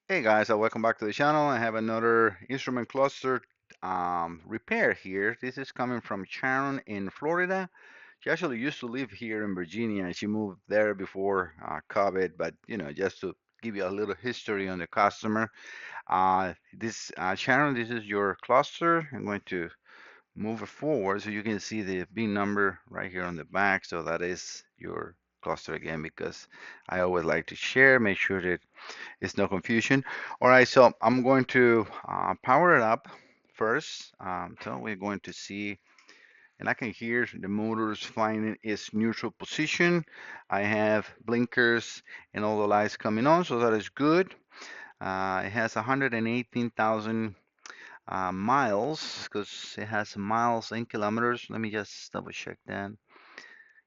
Hey guys, welcome back to the channel. I have another instrument cluster repair here. This is coming from Sharon in Florida. She actually used to live here in Virginia. She moved there before COVID, but just to give you a little history on the customer. This Sharon, this is your cluster. I'm going to move it forward so you can see the VIN number right here on the back. So that is your cluster again, because I always like to share, make sure that it's no confusion. All right, so I'm going to power it up first. So we're going to see, and I can hear the motors finding its neutral position. I have blinkers and all the lights coming on, so that is good. It has 118,000 miles because it has miles in kilometers. Let me just double check that.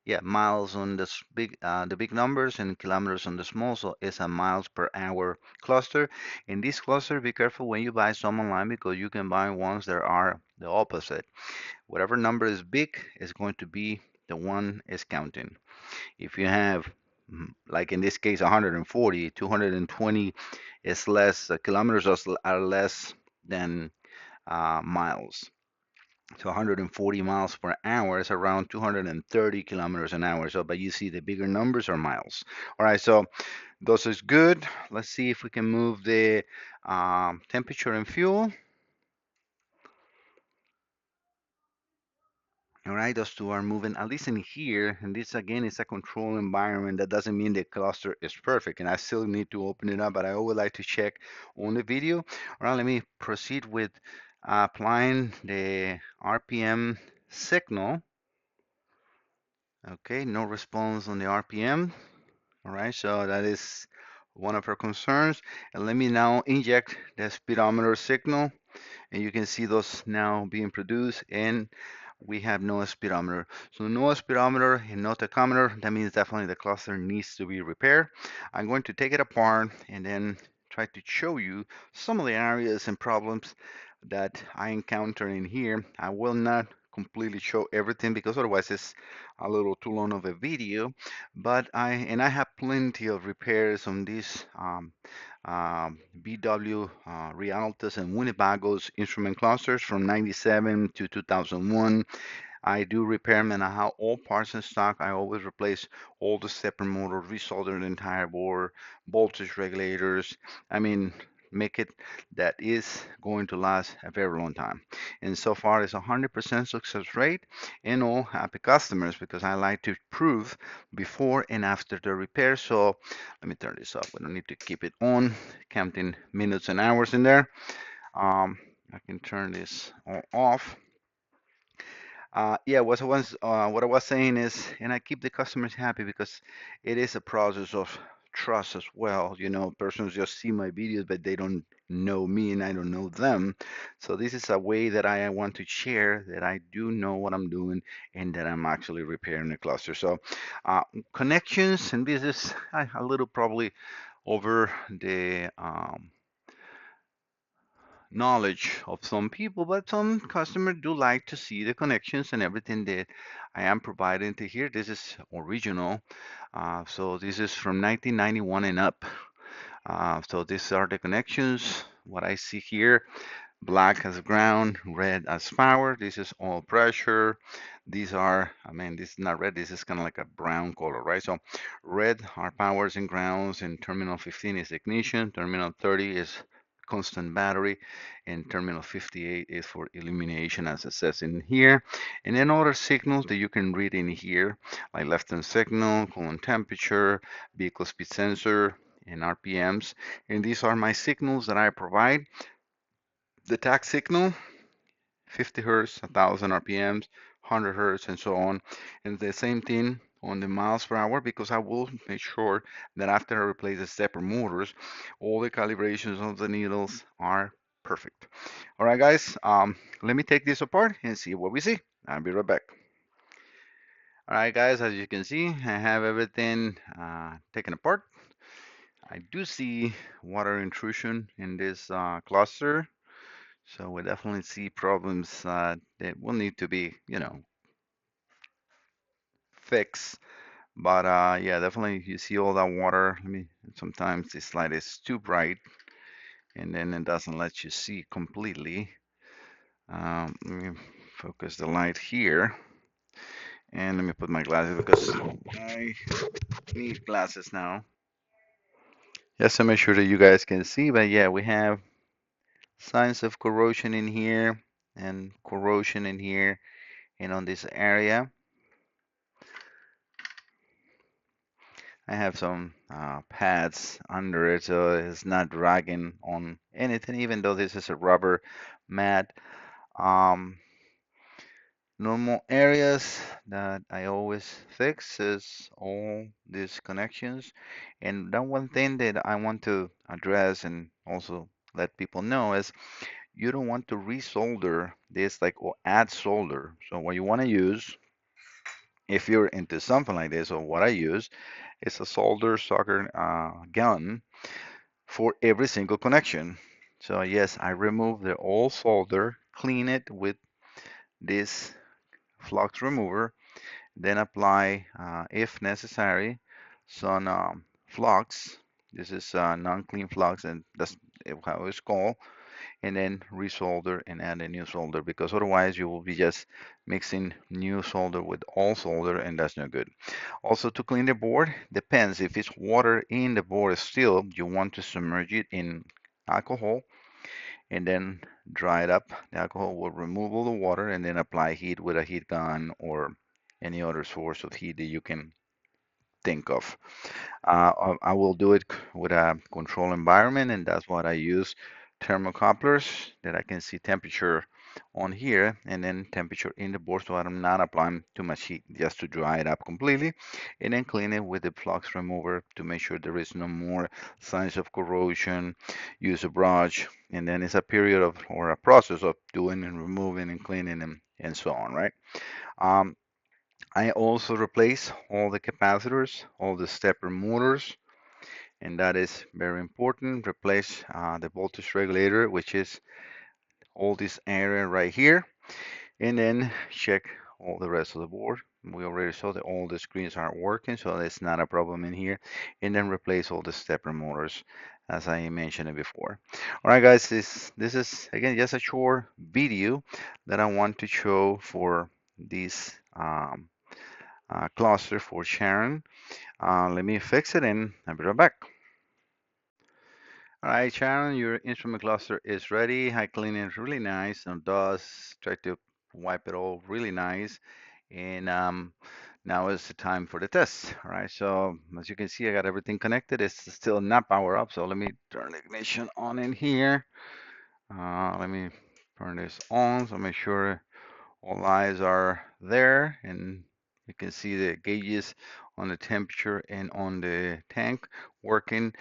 Yeah, miles on this the big numbers and kilometers on the small. So it's a miles per hour cluster. In this cluster, be careful when you buy some online because you can buy ones that are the opposite. Whatever number is big is going to be the one is counting. If you have, like in this case, 140, 220 is less, kilometers are less than miles. So 140 miles per hour is around 230 kilometers an hour. So, but you see the bigger numbers are miles. All right, so those is good. Let's see if we can move the temperature and fuel. All right, those two are moving, at least in here. And this again is a control environment. That doesn't mean the cluster is perfect. And I still need to open it up, but I always like to check on the video. All right, let me proceed with applying the RPM signal. Okay, no response on the RPM. All right, so that is one of our concerns. And let me now inject the speedometer signal, and you can see those now being produced, and we have no speedometer. So no speedometer and no tachometer, that means definitely the cluster needs to be repaired. I'm going to take it apart and then try to show you some of the areas and problems that I encounter in here. I will not completely show everything because otherwise it's a little too long of a video, but I have plenty of repairs on these VW Rialtas and Winnebagos instrument clusters from 97 to 2001. I do repairman. I have all parts in stock. I always replace all the stepper motor, resolder the entire board, voltage regulators. I mean, make it that is going to last a very long time. And so far, it's 100% success rate and all happy customers because I like to prove before and after the repair. So let me turn this off. We don't need to keep it on, counting minutes and hours in there. I can turn this all off. Yeah, what I was saying is, and I keep the customers happy because it is a process of trust as well. Persons just see my videos, but they don't know me and I don't know them. So this is a way that I want to share that I do know what I'm doing and that I'm actually repairing the cluster. So connections, and this is a little probably over the knowledge of some people, but some customers do like to see the connections and everything that I am providing to here. This is original. So this is from 1991 and up. So these are the connections. What I see here, black as ground, red as power. This is all pressure. These are, I mean, this is not red. This is kind of like a brown color, right? So red are powers and grounds, and terminal 15 is ignition. Terminal 30 is constant battery, and terminal 58 is for illumination, as it says in here. And then other signals that you can read in here, like left turn signal, coolant temperature, vehicle speed sensor, and RPMs. And these are my signals that I provide. The tag signal, 50 hertz, 1000 RPMs, 100 hertz, and so on. And the same thing on the miles per hour, because I will make sure that after I replace the stepper motors, all the calibrations of the needles are perfect. All right, guys, let me take this apart and see what we see. I'll be right back. All right, guys, as you can see, I have everything taken apart. I do see water intrusion in this cluster. So we definitely see problems that will need to be, fixed. But yeah, definitely you see all that water. Sometimes this light is too bright. and then it doesn't let you see completely. Let me focus the light here, and let me put my glasses because I need glasses now. Just to make sure that you guys can see, but yeah, we have signs of corrosion in here and corrosion in here and on this area. I have some pads under it so it's not dragging on anything, even though this is a rubber mat. Um, Normal areas that I always fix is all these connections. And then one thing that I want to address and also let people know is you don't want to resolder this like or add solder. So what you want to use if you're into something like this, or what I use is a solder socket gun for every single connection. So yes, I remove the old solder, clean it with this flux remover, then apply, if necessary, some flux. This is non-clean flux, and that's how it's called. And then resolder and add a new solder because otherwise you will be just mixing new solder with old solder, and that's no good. Also, to clean the board, depends if it's water in the board still, you want to submerge it in alcohol and then dry it up. The alcohol will remove all the water and then apply heat with a heat gun or any other source of heat that you can think of. I will do it with a control environment, and that's what I use thermocouplers that I can see temperature on here and then temperature in the board so I'm not applying too much heat just to dry it up completely and then clean it with the flux remover to make sure there is no more signs of corrosion. Use a brush and then it's a period of or a process of doing and removing and cleaning and so on, right? Um, I also replace all the capacitors, all the stepper motors, and that is very important. Replace the voltage regulator, which is all this area right here, and then check all the rest of the board. We already saw that all the screens are working, so that's not a problem in here. And then replace all the stepper motors, as I mentioned it before. All right, guys, this is again just a short video that I want to show for this cluster for Sharon. Let me fix it and I'll be right back. All right, Sharon, your instrument cluster is ready. I clean it really nice and dust. Try to wipe it all really nice. And now is the time for the test. All right, so as you can see, I got everything connected. It's still not power up, so let me turn the ignition on in here. Let me turn this on so make sure all eyes are there and you can see the gauges on the temperature and on the tank working.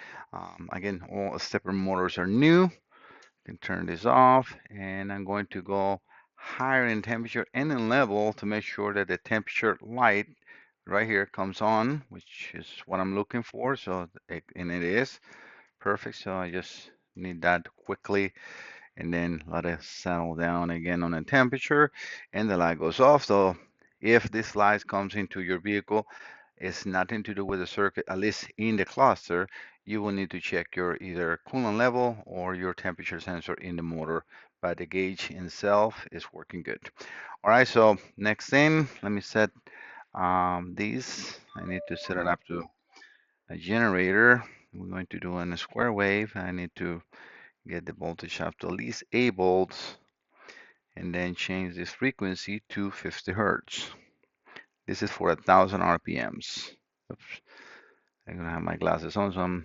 Again, all stepper motors are new. You can turn this off and I'm going to go higher in temperature and in level to make sure that the temperature light right here comes on, which is what I'm looking for. So, and it is perfect. So I just need that quickly and then let it settle down again on the temperature and the light goes off. So if this light comes into your vehicle, it's nothing to do with the circuit, at least in the cluster, you will need to check your either coolant level or your temperature sensor in the motor, but the gauge itself is working good. All right, so next thing, let me set these. I need to set it up to a generator. We're going to do in a square wave. I need to get the voltage up to at least 8 volts and then change this frequency to 50 hertz. This is for 1000 RPMs. Oops, I'm gonna have my glasses on, so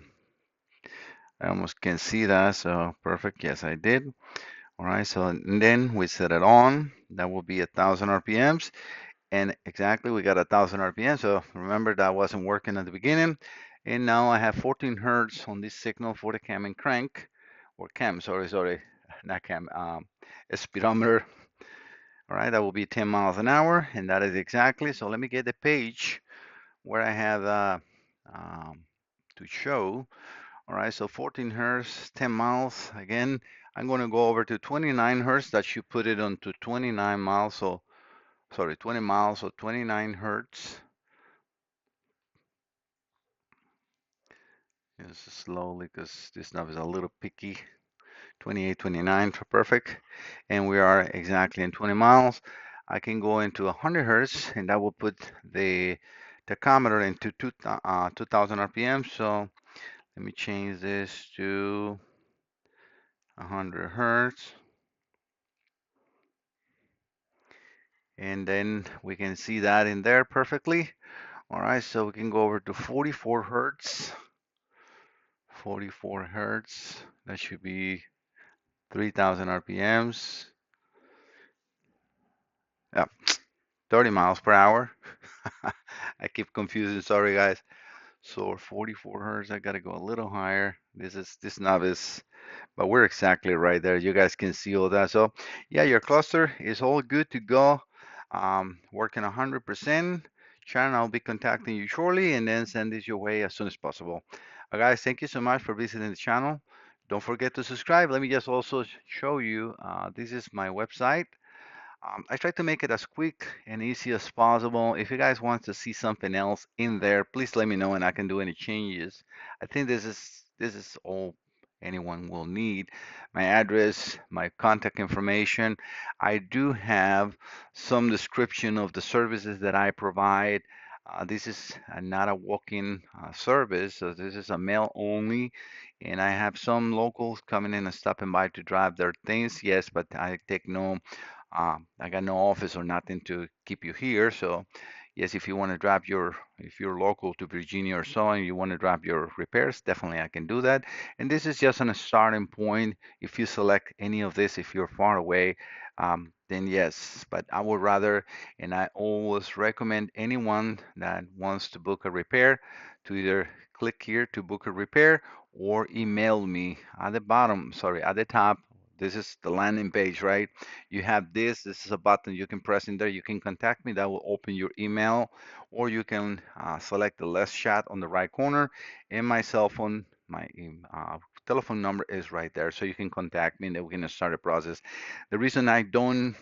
I almost can't see that. So perfect. Yes, I did. All right. So and then we set it on. That will be 1000 RPMs, and exactly we got 1000 RPM. So remember that wasn't working at the beginning, and now I have 14 hertz on this signal for the cam and crank, or cam. Sorry, not cam. Speedometer. All right, that will be 10 miles an hour, and that is exactly. So let me get the page where I have um, to show. All right, so 14 hertz, 10 miles. Again, I'm going to go over to 29 hertz. That should put it on to 29 miles. So, sorry, 20 miles, so 29 hertz. Just slowly, because this knob is a little picky. 28, 29, perfect. And we are exactly in 20 miles. I can go into 100 hertz, and that will put the tachometer into 2000 RPM. So let me change this to 100 hertz, and then we can see that in there perfectly. All right, so we can go over to 44 hertz. 44 hertz. That should be 3000 RPMs. Yeah, 30 miles per hour. I keep confusing. Sorry, guys. So 44 hertz, I gotta go a little higher. This knob is, but we're exactly right there. You guys can see all that. So yeah, your cluster is all good to go. Working 100%. Sharon, I'll be contacting you shortly and then send this your way as soon as possible. Guys, thank you so much for visiting the channel. Don't forget to subscribe. Let me just also show you. This is my website. I try to make it as quick and easy as possible. If you guys want to see something else in there, please let me know and I can do any changes. I think this is all anyone will need. My address, my contact information. I do have some description of the services that I provide. This is not a walk-in service, so this is a mail only. And I have some locals coming in and stopping by to drive their things. Yes, but I take no I got no office or nothing to keep you here. So, yes, if you want to drop if you're local to Virginia or so and you want to drop your repairs, definitely I can do that. And this is just a starting point. If you select any of this, if you're far away, then yes. But I would rather, and I always recommend anyone that wants to book a repair to either click here to book a repair or email me at the bottom, sorry, at the top. This is the landing page, right? You have this is a button you can press in there. You can contact me. That will open your email, or you can select the last chat on the right corner. And my cell phone, my telephone number is right there. So you can contact me and then we can start the process. The reason I don't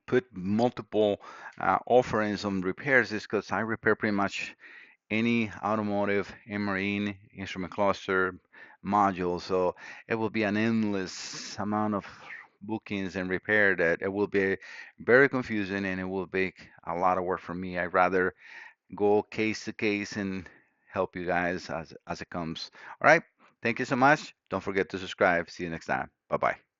put multiple offerings on repairs is because I repair pretty much any automotive and marine instrument cluster module. So it will be an endless amount of bookings and repair that it will be very confusing and it will make a lot of work for me. I'd rather go case to case and help you guys as it comes. All right. Thank you so much. Don't forget to subscribe. See you next time. Bye bye.